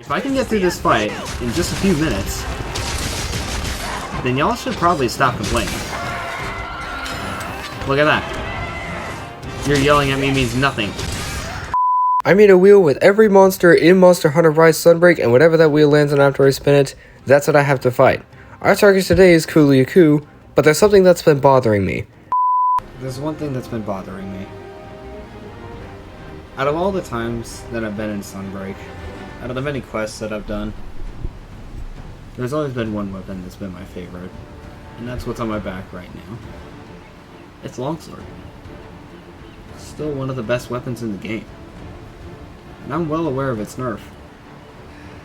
If I can get through this fight in just a few minutes, then y'all should probably stop complaining. Look at that. You're yelling at me means nothing. I made a wheel with every monster in Monster Hunter Rise Sunbreak, and whatever that wheel lands on after I spin it, that's what I have to fight. Our target today is Kulu-Ya-Ku, but there's something that's been bothering me. There's one thing that's been bothering me. Out of all the times that I've been in Sunbreak, out of the many quests that I've done, there's always been one weapon that's been my favorite, and that's what's on my back right now. It's Longsword. Still one of the best weapons in the game. And I'm well aware of its nerf.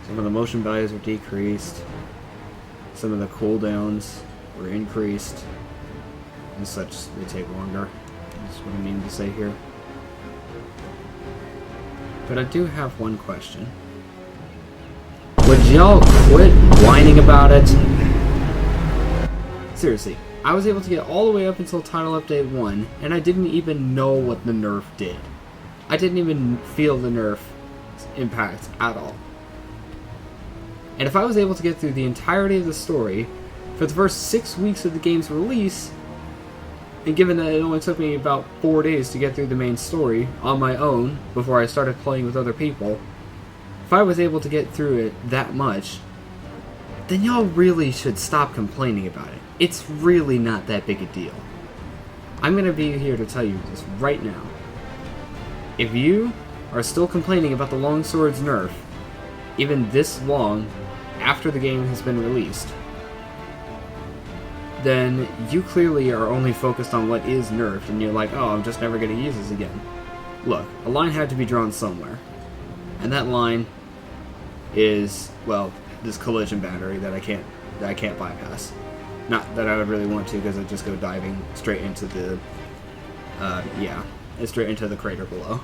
Some of the motion values were decreased, some of the cooldowns were increased, and such, they take longer. That's what I mean to say here. But I do have one question. Would y'all quit whining about it? Seriously, I was able to get all the way up until Title Update 1, and I didn't even know what the nerf did. I didn't even feel the nerf impact at all. And if I was able to get through the entirety of the story for the first 6 weeks of the game's release, and given that it only took me about 4 days to get through the main story on my own before I started playing with other people, if I was able to get through it that much, then y'all really should stop complaining about it. It's really not that big a deal. I'm gonna be here to tell you this right now. If you are still complaining about the Longsword's nerf, even this long after the game has been released, then you clearly are only focused on what is nerfed, and you're like, oh, I'm just never going to use this again. Look, a line had to be drawn somewhere. And that line is, well, this collision battery that I can't bypass. Not that I would really want to, because I'd just go diving straight into the, straight into the crater below.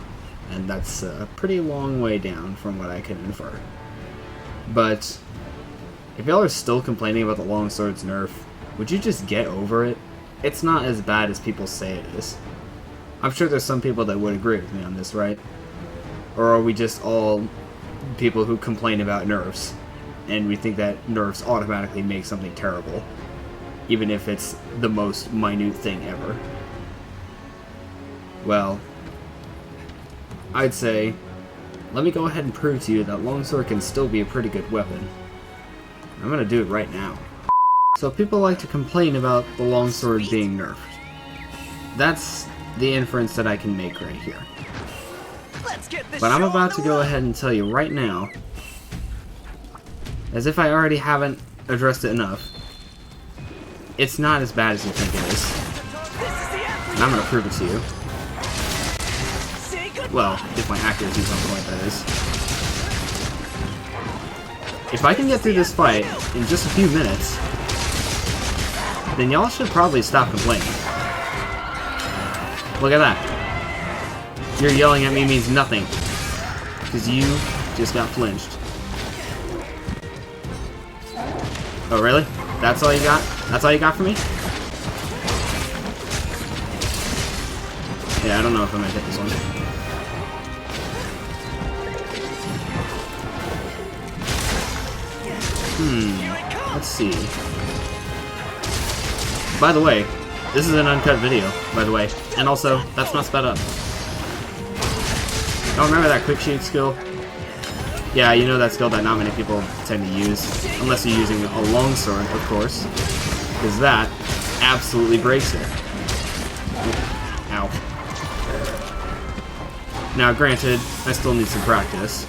And that's a pretty long way down from what I can infer. But if y'all are still complaining about the Longsword's nerf, would you just get over it? It's not as bad as people say it is. I'm sure there's some people that would agree with me on this, right? Or are we just all people who complain about nerfs, and we think that nerfs automatically make something terrible, even if it's the most minute thing ever? Well, I'd say, let me go ahead and prove to you that Longsword can still be a pretty good weapon. I'm gonna do it right now. So people like to complain about the Longsword being nerfed. That's the inference that I can make right here. But I'm about to go ahead and tell you right now, as if I already haven't addressed it enough, it's not as bad as you think it is. And I'm gonna prove it to you. Well, if my accuracy is on point, that is. If I can get through this fight in just a few minutes, then y'all should probably stop complaining. Look at that. You're yelling at me means nothing, because you just got flinched. Oh, really? That's all you got? That's all you got for me? Yeah, I don't know if I'm gonna hit this one. Let's see. By the way, this is an uncut video, by the way, and also, that's not sped up. Oh, remember that quick shoot skill? Yeah, you know that skill that not many people tend to use, unless you're using a longsword, of course, because that absolutely breaks it. Ow. Now, granted, I still need some practice,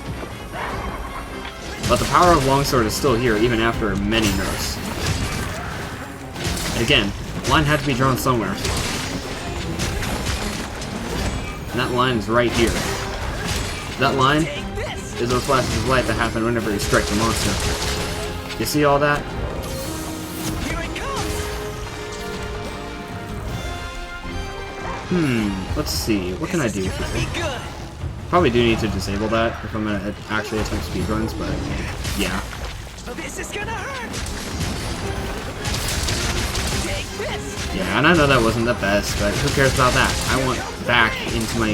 but the power of longsword is still here, even after many nerfs. And again, the line had to be drawn somewhere. And that line is right here. That line is those flashes of light that happen whenever you strike the monster. You see all that? Let's see. What can I do here? Probably do need to disable that if I'm gonna actually attempt speedruns, but yeah. This is gonna hurt. Yeah, and I know that wasn't the best, but who cares about that? I want back into my,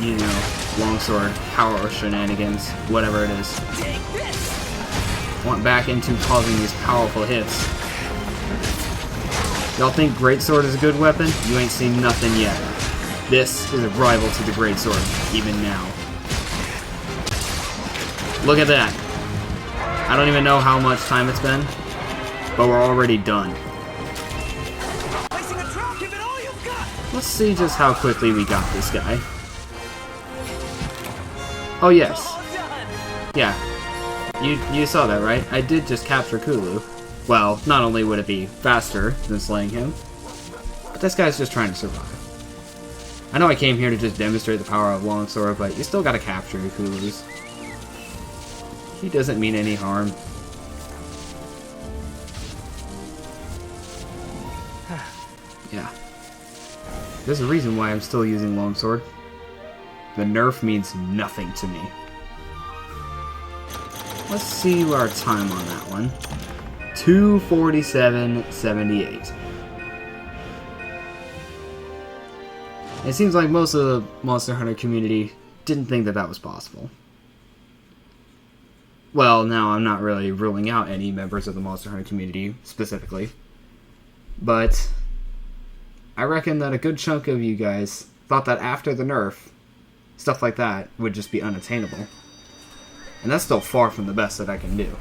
you know, longsword power or shenanigans, whatever it is. went back into causing these powerful hits. Y'all think greatsword is a good weapon? You ain't seen nothing yet. This is a rival to the greatsword, even now. Look at that. I don't even know how much time it's been, but we're already done. Let's see just how quickly we got this guy. Oh yes. Yeah. You saw that, right? I did just capture Kulu. Well, not only would it be faster than slaying him, but this guy's just trying to survive. I know I came here to just demonstrate the power of longsword, but you still gotta capture your Kulus. He doesn't mean any harm. Yeah. There's a reason why I'm still using longsword. The nerf means nothing to me. Let's see our time on that one. 2:47.78. It seems like most of the Monster Hunter community didn't think that that was possible. Well, now I'm not really ruling out any members of the Monster Hunter community specifically, but I reckon that a good chunk of you guys thought that after the nerf, stuff like that would just be unattainable. And that's still far from the best that I can do.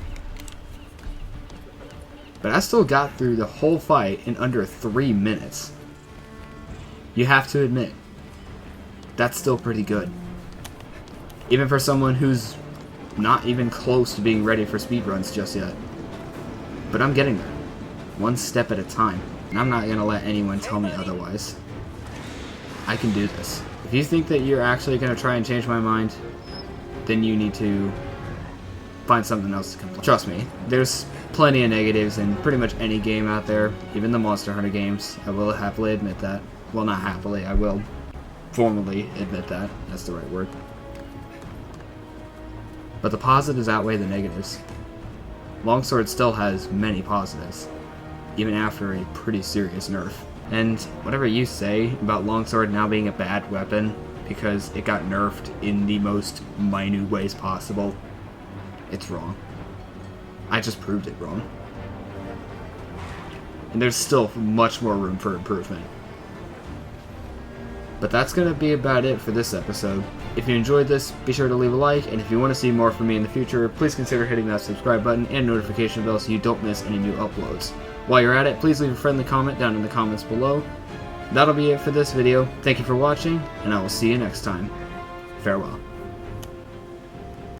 But I still got through the whole fight in under 3 minutes. You have to admit, that's still pretty good. Even for someone who's not even close to being ready for speedruns just yet. But I'm getting there. One step at a time. And I'm not going to let anyone tell me otherwise. I can do this. If you think that you're actually going to try and change my mind, then you need to find something else to complain. Trust me, there's plenty of negatives in pretty much any game out there, even the Monster Hunter games. I will happily admit that. Well, not happily, I will formally admit that. That's the right word. But the positives outweigh the negatives. Longsword still has many positives, even after a pretty serious nerf. And whatever you say about longsword now being a bad weapon because it got nerfed in the most minute ways possible, it's wrong. I just proved it wrong. And there's still much more room for improvement. But that's going to be about it for this episode. If you enjoyed this, be sure to leave a like, and if you want to see more from me in the future, please consider hitting that subscribe button and notification bell so you don't miss any new uploads. While you're at it, please leave a friendly comment down in the comments below. That'll be it for this video. Thank you for watching, and I will see you next time. Farewell.